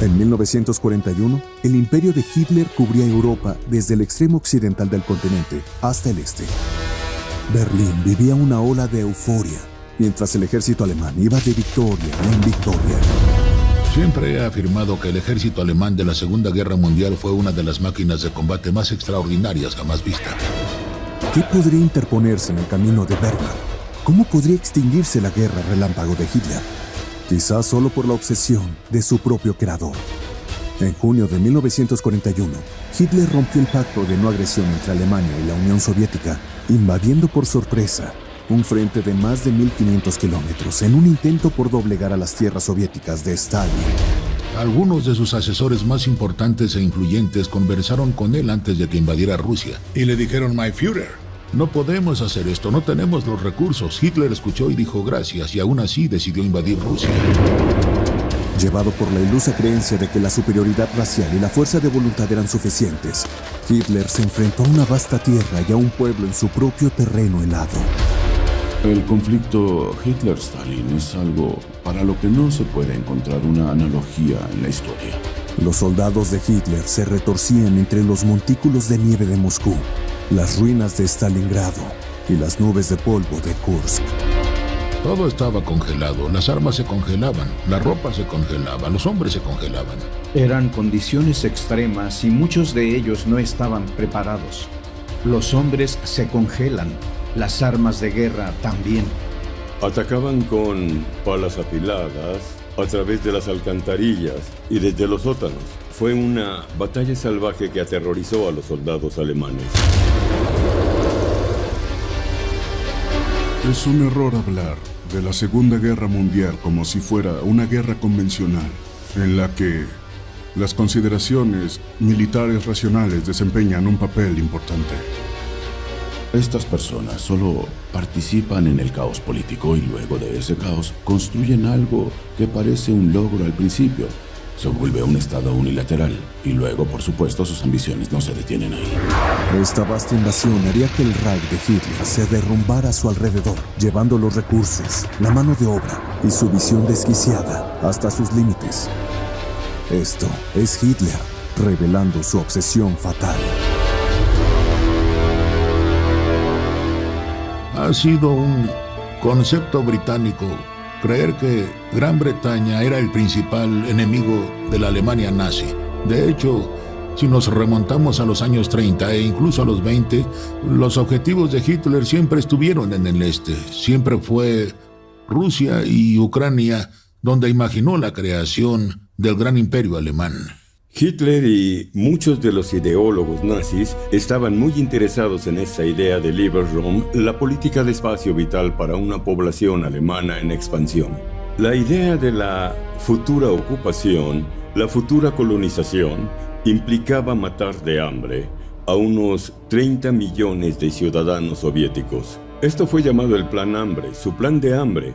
En 1941, el imperio de Hitler cubría Europa desde el extremo occidental del continente hasta el este. Berlín vivía una ola de euforia, mientras el ejército alemán iba de victoria en victoria. Siempre he afirmado que el ejército alemán de la Segunda Guerra Mundial fue una de las máquinas de combate más extraordinarias jamás vistas. ¿Qué podría interponerse en el camino de Wehrmacht? ¿Cómo podría extinguirse la guerra relámpago de Hitler? Quizás solo por la obsesión de su propio creador. En junio de 1941, Hitler rompió el pacto de no agresión entre Alemania y la Unión Soviética, invadiendo por sorpresa un frente de más de 1.500 kilómetros en un intento por doblegar a las tierras soviéticas de Stalin. Algunos de sus asesores más importantes e influyentes conversaron con él antes de que invadiera Rusia y le dijeron: "My Führer, no podemos hacer esto, no tenemos los recursos". Hitler escuchó y dijo gracias, y aún así decidió invadir Rusia. Llevado por la ilusa creencia de que la superioridad racial y la fuerza de voluntad eran suficientes, Hitler se enfrentó a una vasta tierra y a un pueblo en su propio terreno helado. El conflicto Hitler-Stalin es algo para lo que no se puede encontrar una analogía en la historia. Los soldados de Hitler se retorcían entre los montículos de nieve de Moscú, las ruinas de Stalingrado y las nubes de polvo de Kursk. Todo estaba congelado, las armas se congelaban, la ropa se congelaba, los hombres se congelaban. Eran condiciones extremas y muchos de ellos no estaban preparados. Los hombres se congelan, las armas de guerra también. Atacaban con palas afiladas a través de las alcantarillas y desde los sótanos. Fue una batalla salvaje que aterrorizó a los soldados alemanes. Es un error hablar de la Segunda Guerra Mundial como si fuera una guerra convencional, en la que las consideraciones militares racionales desempeñan un papel importante. Estas personas solo participan en el caos político y luego de ese caos construyen algo que parece un logro al principio. Se vuelve un estado unilateral y luego, por supuesto, sus ambiciones no se detienen ahí. Esta vasta invasión haría que el Reich de Hitler se derrumbara a su alrededor, llevando los recursos, la mano de obra y su visión desquiciada hasta sus límites. Esto es Hitler revelando su obsesión fatal. Ha sido un concepto británico creer que Gran Bretaña era el principal enemigo de la Alemania nazi. De hecho, si nos remontamos a los años 30 e incluso a los 20, los objetivos de Hitler siempre estuvieron en el este. Siempre fue Rusia y Ucrania donde imaginó la creación del gran imperio alemán. Hitler y muchos de los ideólogos nazis estaban muy interesados en esa idea de Lebensraum, la política de espacio vital para una población alemana en expansión. La idea de la futura ocupación, la futura colonización, implicaba matar de hambre a unos 30 millones de ciudadanos soviéticos. Esto fue llamado el Plan Hambre, su plan de hambre.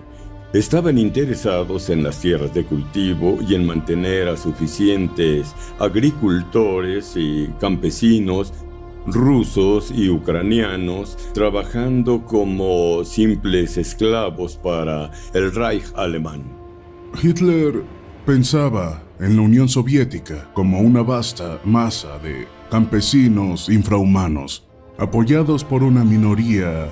Estaban interesados en las tierras de cultivo y en mantener a suficientes agricultores y campesinos rusos y ucranianos trabajando como simples esclavos para el Reich alemán. Hitler pensaba en la Unión Soviética como una vasta masa de campesinos infrahumanos, apoyados por una minoría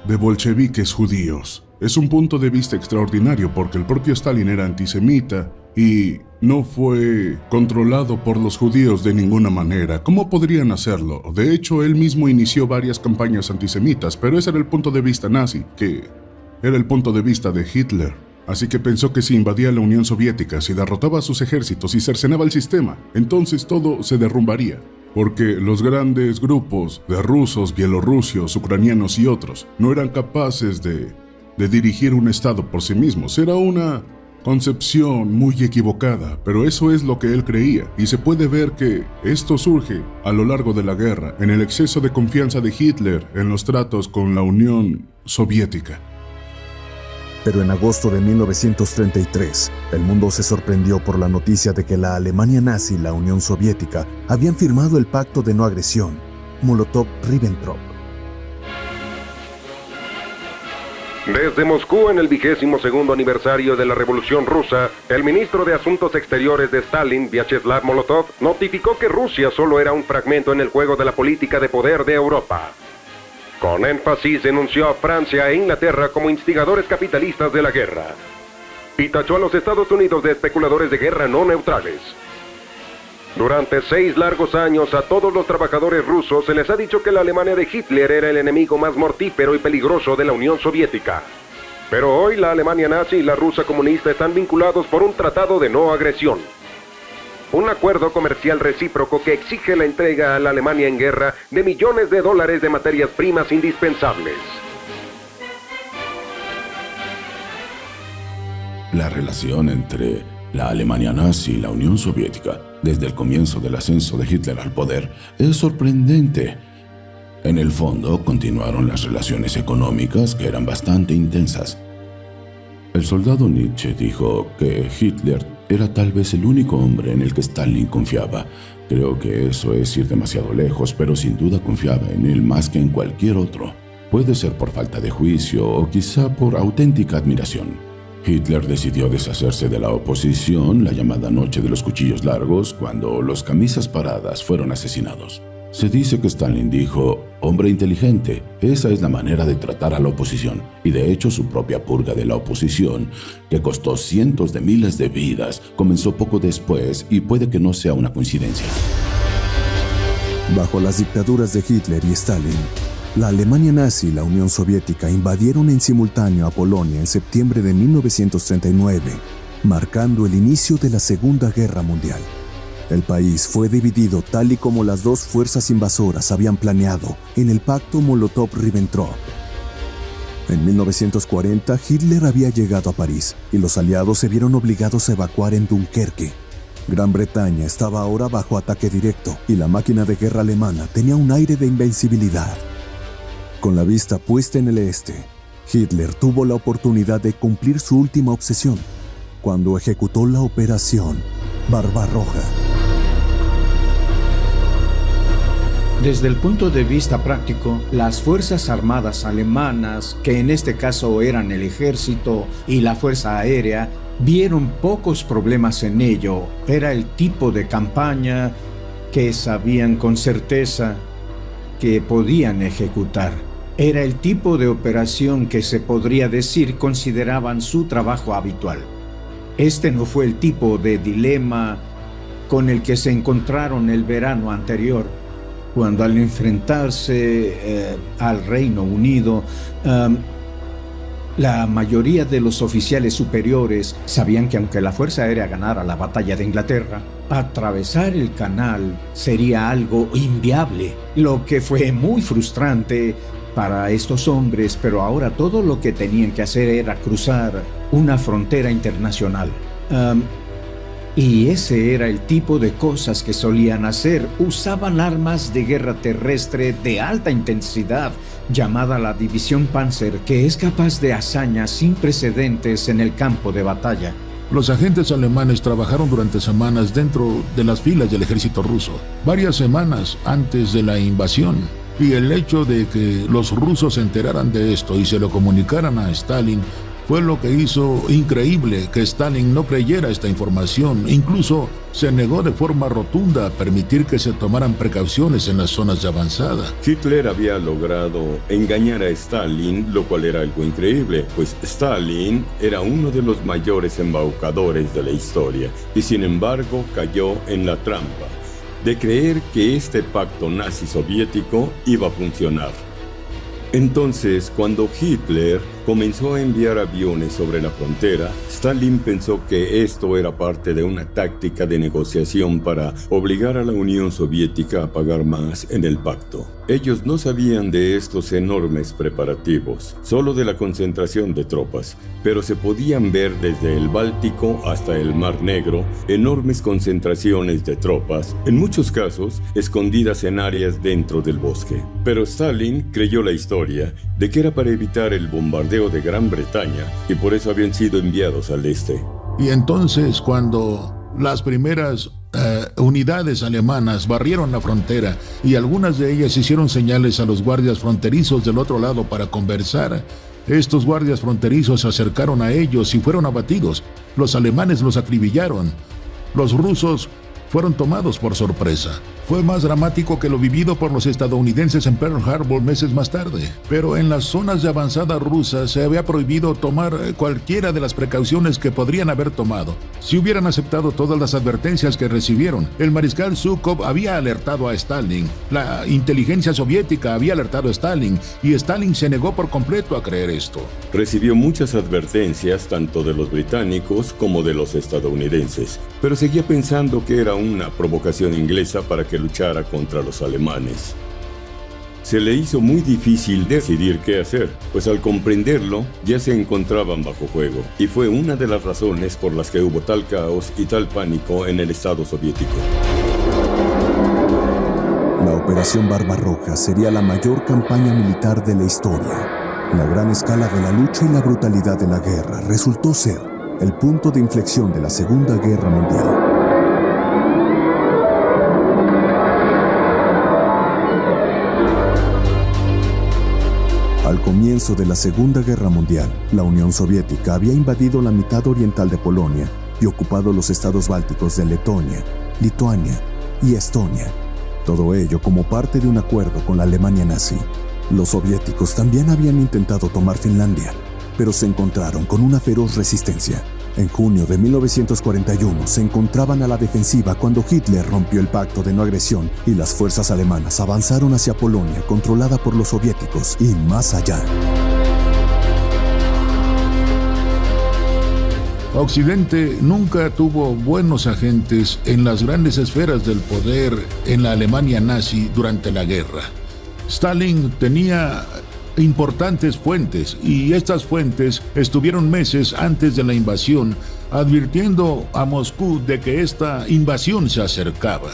de bolcheviques judíos. Es un punto de vista extraordinario porque el propio Stalin era antisemita y no fue controlado por los judíos de ninguna manera. ¿Cómo podrían hacerlo? De hecho, él mismo inició varias campañas antisemitas, pero ese era el punto de vista nazi, que era el punto de vista de Hitler. Así que pensó que si invadía la Unión Soviética, si derrotaba a sus ejércitos y cercenaba el sistema, entonces todo se derrumbaría. Porque los grandes grupos de rusos, bielorrusios, ucranianos y otros no eran capaces de dirigir un estado por sí mismos. Era una concepción muy equivocada, pero eso es lo que él creía, y se puede ver que esto surge a lo largo de la guerra, en el exceso de confianza de Hitler en los tratos con la Unión Soviética. Pero en agosto de 1933, el mundo se sorprendió por la noticia de que la Alemania nazi y la Unión Soviética habían firmado el Pacto de No Agresión, Molotov-Ribbentrop. Desde Moscú, en el 22º aniversario de la Revolución Rusa, el ministro de Asuntos Exteriores de Stalin, Vyacheslav Molotov, notificó que Rusia solo era un fragmento en el juego de la política de poder de Europa. Con énfasis denunció a Francia e Inglaterra como instigadores capitalistas de la guerra, y tachó a los Estados Unidos de especuladores de guerra no neutrales. Durante 6 largos años a todos los trabajadores rusos se les ha dicho que la Alemania de Hitler era el enemigo más mortífero y peligroso de la Unión Soviética. Pero hoy la Alemania nazi y la Rusia comunista están vinculados por un tratado de no agresión. Un acuerdo comercial recíproco que exige la entrega a la Alemania en guerra de millones de dólares de materias primas indispensables. La relación entre la Alemania nazi y la Unión Soviética, desde el comienzo del ascenso de Hitler al poder, es sorprendente. En el fondo, continuaron las relaciones económicas que eran bastante intensas. El soldado Nietzsche dijo que Hitler era tal vez el único hombre en el que Stalin confiaba. Creo que eso es ir demasiado lejos, pero sin duda confiaba en él más que en cualquier otro. Puede ser por falta de juicio o quizá por auténtica admiración. Hitler decidió deshacerse de la oposición la llamada Noche de los Cuchillos Largos cuando los camisas paradas fueron asesinados. Se dice que Stalin dijo, hombre inteligente, esa es la manera de tratar a la oposición. Y de hecho su propia purga de la oposición, que costó cientos de miles de vidas, comenzó poco después y puede que no sea una coincidencia. Bajo las dictaduras de Hitler y Stalin, la Alemania nazi y la Unión Soviética invadieron en simultáneo a Polonia en septiembre de 1939, marcando el inicio de la Segunda Guerra Mundial. El país fue dividido tal y como las dos fuerzas invasoras habían planeado en el pacto Molotov-Ribbentrop. En 1940, Hitler había llegado a París y los aliados se vieron obligados a evacuar en Dunkerque. Gran Bretaña estaba ahora bajo ataque directo y la máquina de guerra alemana tenía un aire de invencibilidad. Con la vista puesta en el este, Hitler tuvo la oportunidad de cumplir su última obsesión cuando ejecutó la Operación Barbarroja. Desde el punto de vista práctico, las fuerzas armadas alemanas, que en este caso eran el ejército y la fuerza aérea, vieron pocos problemas en ello. Era el tipo de campaña que sabían con certeza que podían ejecutar. Era el tipo de operación que se podría decir consideraban su trabajo habitual. Este no fue el tipo de dilema con el que se encontraron el verano anterior, cuando al enfrentarse al Reino Unido, la mayoría de los oficiales superiores sabían que aunque la Fuerza Aérea ganara la batalla de Inglaterra, atravesar el canal sería algo inviable, lo que fue muy frustrante para estos hombres, pero ahora todo lo que tenían que hacer era cruzar una frontera internacional. Y ese era el tipo de cosas que solían hacer. Usaban armas de guerra terrestre de alta intensidad, llamada la División Panzer, que es capaz de hazañas sin precedentes en el campo de batalla. Los agentes alemanes trabajaron durante semanas dentro de las filas del ejército ruso, varias semanas antes de la invasión. Y el hecho de que los rusos se enteraran de esto y se lo comunicaran a Stalin fue lo que hizo increíble que Stalin no creyera esta información. Incluso se negó de forma rotunda a permitir que se tomaran precauciones en las zonas de avanzada. Hitler había logrado engañar a Stalin, lo cual era algo increíble, pues Stalin era uno de los mayores embaucadores de la historia y sin embargo cayó en la trampa de creer que este pacto nazi-soviético iba a funcionar. Entonces, cuando Hitler comenzó a enviar aviones sobre la frontera, Stalin pensó que esto era parte de una táctica de negociación para obligar a la Unión Soviética a pagar más en el pacto. Ellos no sabían de estos enormes preparativos, solo de la concentración de tropas, pero se podían ver desde el Báltico hasta el Mar Negro enormes concentraciones de tropas, en muchos casos escondidas en áreas dentro del bosque. Pero Stalin creyó la historia de que era para evitar el bombardeo de Gran Bretaña y por eso habían sido enviados al este. Y entonces, cuando las primeras unidades alemanas barrieron la frontera y algunas de ellas hicieron señales a los guardias fronterizos del otro lado para conversar, Estos guardias fronterizos se acercaron a ellos y fueron abatidos. Los alemanes los acribillaron. Los rusos fueron tomados por sorpresa. Fue más dramático que lo vivido por los estadounidenses en Pearl Harbor meses más tarde. Pero en las zonas de avanzada rusas se había prohibido tomar cualquiera de las precauciones que podrían haber tomado. Si hubieran aceptado todas las advertencias que recibieron, el mariscal Zhukov había alertado a Stalin, la inteligencia soviética había alertado a Stalin, y Stalin se negó por completo a creer esto. Recibió muchas advertencias tanto de los británicos como de los estadounidenses, pero seguía pensando que era una provocación inglesa para que luchara contra los alemanes. Se le hizo muy difícil decidir qué hacer, pues al comprenderlo ya se encontraban bajo fuego, y fue una de las razones por las que hubo tal caos y tal pánico en el Estado soviético. La Operación Barbarroja sería la mayor campaña militar de la historia. La gran escala de la lucha y la brutalidad de la guerra resultó ser el punto de inflexión de la Segunda Guerra Mundial. Al comienzo de la Segunda Guerra Mundial, la Unión Soviética había invadido la mitad oriental de Polonia y ocupado los estados bálticos de Letonia, Lituania y Estonia. Todo ello como parte de un acuerdo con la Alemania nazi. Los soviéticos también habían intentado tomar Finlandia, pero se encontraron con una feroz resistencia. En junio de 1941 se encontraban a la defensiva cuando Hitler rompió el pacto de no agresión y las fuerzas alemanas avanzaron hacia Polonia, controlada por los soviéticos, y más allá. Occidente nunca tuvo buenos agentes en las grandes esferas del poder en la Alemania nazi durante la guerra. Stalin tenía importantes fuentes, y estas fuentes estuvieron meses antes de la invasión advirtiendo a Moscú de que esta invasión se acercaba.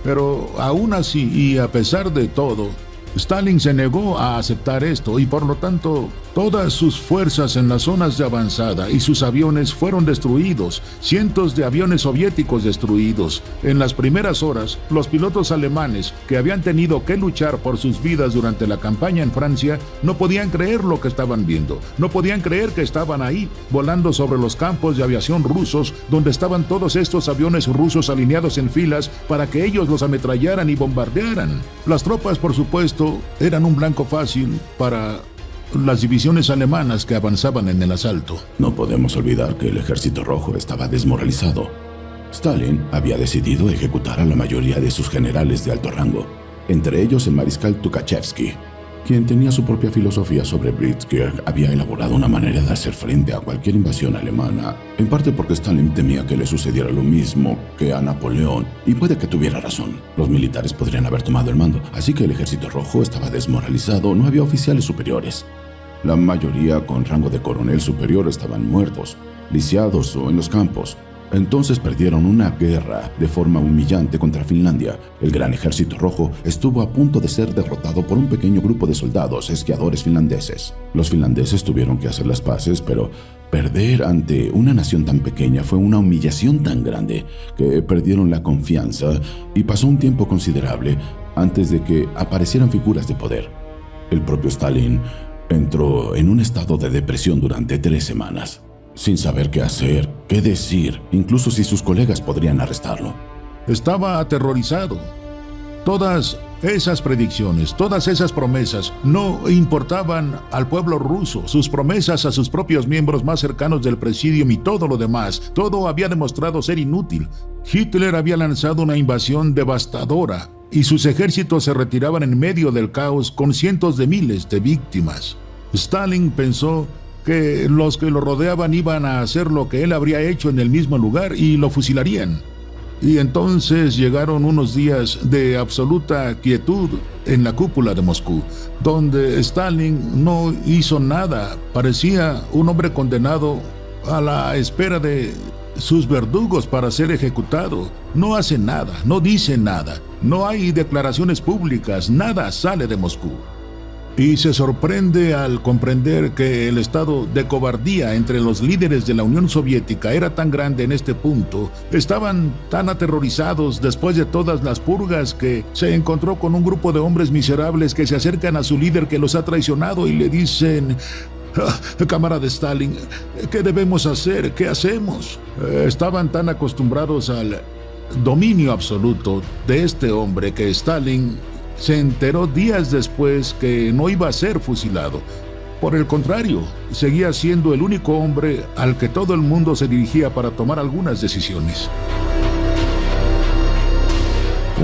Pero aún así, y a pesar de todo, Stalin se negó a aceptar esto, y por lo tanto todas sus fuerzas en las zonas de avanzada y sus aviones fueron destruidos, cientos de aviones soviéticos destruidos. En las primeras horas, los pilotos alemanes, que habían tenido que luchar por sus vidas durante la campaña en Francia, no podían creer lo que estaban viendo. No podían creer que estaban ahí, volando sobre los campos de aviación rusos, donde estaban todos estos aviones rusos alineados en filas para que ellos los ametrallaran y bombardearan. Las tropas, por supuesto, eran un blanco fácil para las divisiones alemanas que avanzaban en el asalto. No podemos olvidar que el Ejército Rojo estaba desmoralizado. Stalin había decidido ejecutar a la mayoría de sus generales de alto rango, entre ellos el mariscal Tukhachevsky, quien tenía su propia filosofía sobre Blitzkrieg. Había elaborado una manera de hacer frente a cualquier invasión alemana, en parte porque Stalin temía que le sucediera lo mismo que a Napoleón, y puede que tuviera razón. Los militares podrían haber tomado el mando, así que el Ejército Rojo estaba desmoralizado, no había oficiales superiores. La mayoría con rango de coronel superior estaban muertos, lisiados o en los campos. Entonces perdieron una guerra de forma humillante contra Finlandia. El gran ejército rojo estuvo a punto de ser derrotado por un pequeño grupo de soldados esquiadores finlandeses. Los finlandeses tuvieron que hacer las paces, pero perder ante una nación tan pequeña fue una humillación tan grande que perdieron la confianza, y pasó un tiempo considerable antes de que aparecieran figuras de poder. El propio Stalin entró en un estado de depresión durante 3 semanas. Sin saber qué hacer, qué decir, incluso si sus colegas podrían arrestarlo. Estaba aterrorizado. Todas esas predicciones, todas esas promesas no importaban al pueblo ruso. Sus promesas a sus propios miembros más cercanos del Presidium y todo lo demás, todo había demostrado ser inútil. Hitler había lanzado una invasión devastadora y sus ejércitos se retiraban en medio del caos con cientos de miles de víctimas. Stalin pensó que los que lo rodeaban iban a hacer lo que él habría hecho en el mismo lugar y lo fusilarían. Y entonces llegaron unos días de absoluta quietud en la cúpula de Moscú, donde Stalin no hizo nada. Parecía un hombre condenado a la espera de sus verdugos para ser ejecutado. No hace nada, no dice nada, no hay declaraciones públicas, nada sale de Moscú. Y se sorprende al comprender que el estado de cobardía entre los líderes de la Unión Soviética era tan grande en este punto. Estaban tan aterrorizados después de todas las purgas que se encontró con un grupo de hombres miserables que se acercan a su líder que los ha traicionado y le dicen: Camarada Stalin, ¿qué debemos hacer? ¿Qué hacemos? Estaban tan acostumbrados al dominio absoluto de este hombre que Stalin se enteró días después que no iba a ser fusilado. Por el contrario, seguía siendo el único hombre al que todo el mundo se dirigía para tomar algunas decisiones.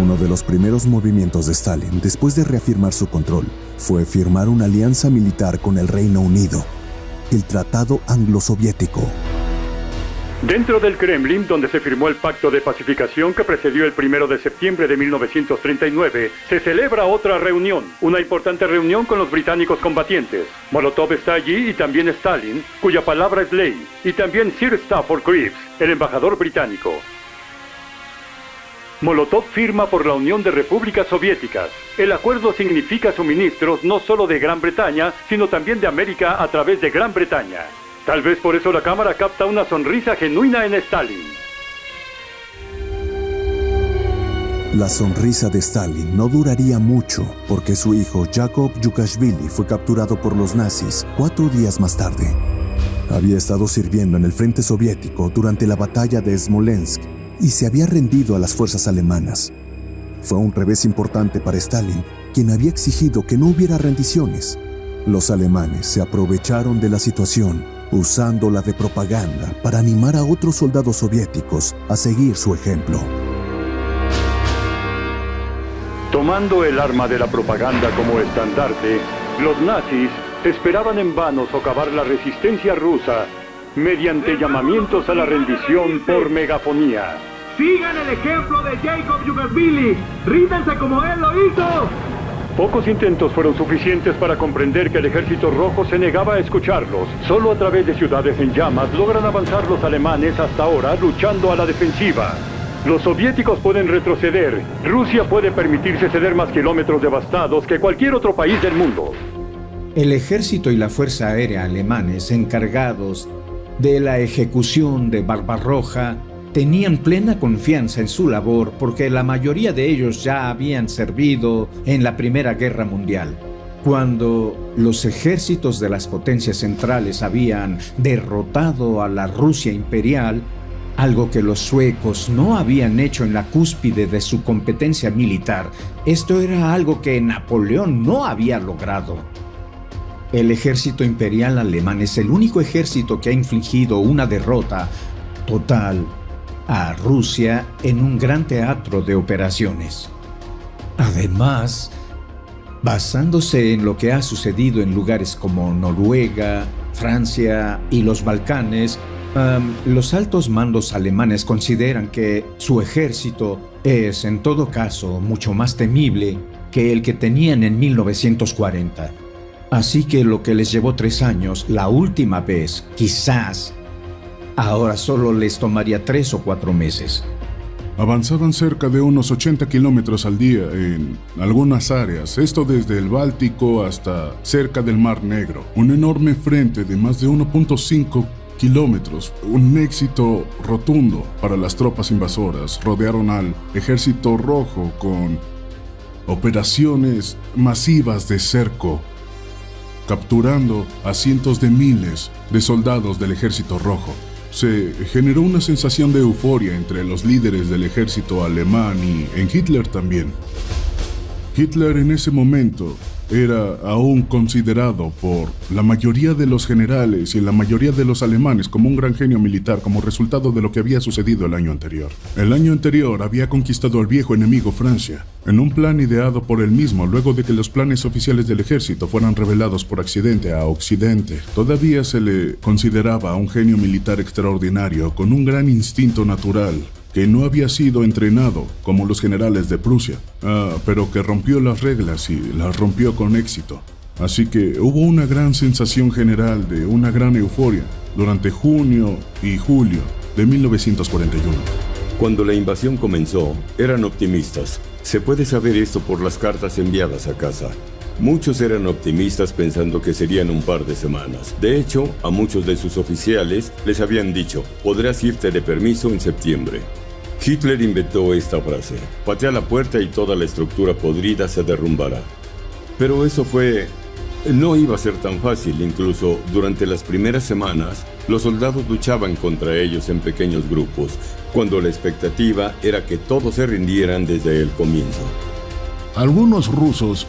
Uno de los primeros movimientos de Stalin, después de reafirmar su control, fue firmar una alianza militar con el Reino Unido, el Tratado Anglo-Soviético. Dentro del Kremlin, donde se firmó el pacto de pacificación que precedió el 1 de septiembre de 1939, se celebra otra reunión, una importante reunión con los británicos combatientes. Molotov está allí y también Stalin, cuya palabra es ley, y también Sir Stafford Cripps, el embajador británico. Molotov firma por la Unión de Repúblicas Soviéticas. El acuerdo significa suministros no solo de Gran Bretaña, sino también de América a través de Gran Bretaña. Tal vez por eso la cámara capta una sonrisa genuina en Stalin. La sonrisa de Stalin no duraría mucho, porque su hijo Yakov Yukashvili fue capturado por los nazis 4 días más tarde. Había estado sirviendo en el frente soviético durante la batalla de Smolensk y se había rendido a las fuerzas alemanas. Fue un revés importante para Stalin, quien había exigido que no hubiera rendiciones. Los alemanes se aprovecharon de la situación, usándola de propaganda para animar a otros soldados soviéticos a seguir su ejemplo. Tomando el arma de la propaganda como estandarte, los nazis esperaban en vano socavar la resistencia rusa mediante llamamientos a la rendición por megafonía. ¡Sigan el ejemplo de Yakov Yukashvili! ¡Ríndanse como él lo hizo! Pocos intentos fueron suficientes para comprender que el ejército rojo se negaba a escucharlos. Solo a través de ciudades en llamas logran avanzar los alemanes hasta ahora luchando a la defensiva. Los soviéticos pueden retroceder. Rusia puede permitirse ceder más kilómetros devastados que cualquier otro país del mundo. El ejército y la fuerza aérea alemanes encargados de la ejecución de Barbarroja tenían plena confianza en su labor porque la mayoría de ellos ya habían servido en la Primera Guerra Mundial. Cuando los ejércitos de las potencias centrales habían derrotado a la Rusia imperial, algo que los suecos no habían hecho en la cúspide de su competencia militar, esto era algo que Napoleón no había logrado. El ejército imperial alemán es el único ejército que ha infligido una derrota total a Rusia en un gran teatro de operaciones. Además, basándose en lo que ha sucedido en lugares como Noruega, Francia y los Balcanes, los altos mandos alemanes consideran que su ejército es, en todo caso, mucho más temible que el que tenían en 1940. Así que lo que les llevó 3 años, la última vez, quizás, ahora solo les tomaría 3 o 4 meses. Avanzaban cerca de unos 80 kilómetros al día en algunas áreas, esto desde el Báltico hasta cerca del Mar Negro. Un enorme frente de más de 1.5 kilómetros, un éxito rotundo para las tropas invasoras. Rodearon al ejército rojo con operaciones masivas de cerco, capturando a cientos de miles de soldados del ejército rojo. Se generó una sensación de euforia entre los líderes del ejército alemán y en Hitler también. Hitler en ese momento era aún considerado por la mayoría de los generales y la mayoría de los alemanes como un gran genio militar como resultado de lo que había sucedido el año anterior. El año anterior había conquistado al viejo enemigo Francia, en un plan ideado por él mismo luego de que los planes oficiales del ejército fueran revelados por accidente a Occidente. Todavía se le consideraba un genio militar extraordinario con un gran instinto natural, que no había sido entrenado como los generales de Prusia, pero que rompió las reglas y las rompió con éxito. Así que hubo una gran sensación general de una gran euforia durante junio y julio de 1941. Cuando la invasión comenzó, eran optimistas. Se puede saber esto por las cartas enviadas a casa. Muchos eran optimistas pensando que serían un par de semanas. De hecho, a muchos de sus oficiales les habían dicho, podrás irte de permiso en septiembre. Hitler inventó esta frase, patea la puerta y toda la estructura podrida se derrumbará. Pero eso fue No iba a ser tan fácil, incluso durante las primeras semanas, los soldados luchaban contra ellos en pequeños grupos, cuando la expectativa era que todos se rindieran desde el comienzo. Algunos rusos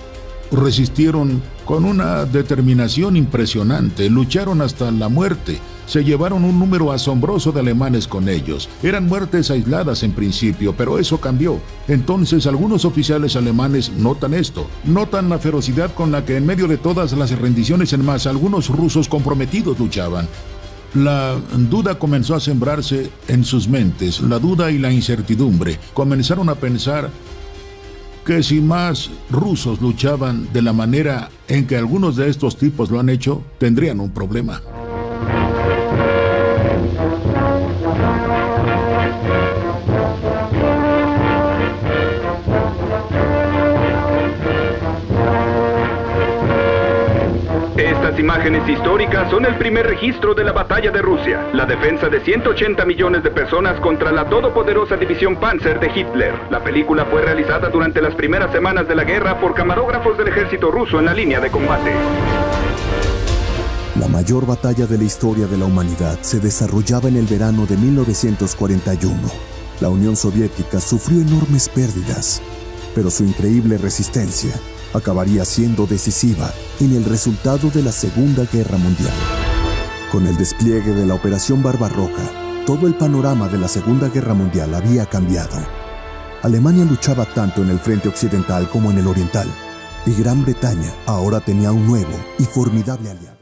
resistieron con una determinación impresionante, lucharon hasta la muerte, se llevaron un número asombroso de alemanes con ellos. Eran muertes aisladas en principio, pero eso cambió. Entonces algunos oficiales alemanes notan esto, notan la ferocidad con la que en medio de todas las rendiciones en masa algunos rusos comprometidos luchaban. La duda comenzó a sembrarse en sus mentes, la duda y la incertidumbre. Comenzaron a pensar que si más rusos luchaban de la manera en que algunos de estos tipos lo han hecho, tendrían un problema. Estas imágenes históricas son el primer registro de la batalla de Rusia, la defensa de 180 millones de personas contra la todopoderosa división Panzer de Hitler. La película fue realizada durante las primeras semanas de la guerra por camarógrafos del ejército ruso en la línea de combate. La mayor batalla de la historia de la humanidad se desarrollaba en el verano de 1941. La Unión Soviética sufrió enormes pérdidas, pero su increíble resistencia acabaría siendo decisiva en el resultado de la Segunda Guerra Mundial. Con el despliegue de la Operación Barbarroja, todo el panorama de la Segunda Guerra Mundial había cambiado. Alemania luchaba tanto en el frente occidental como en el oriental, y Gran Bretaña ahora tenía un nuevo y formidable aliado.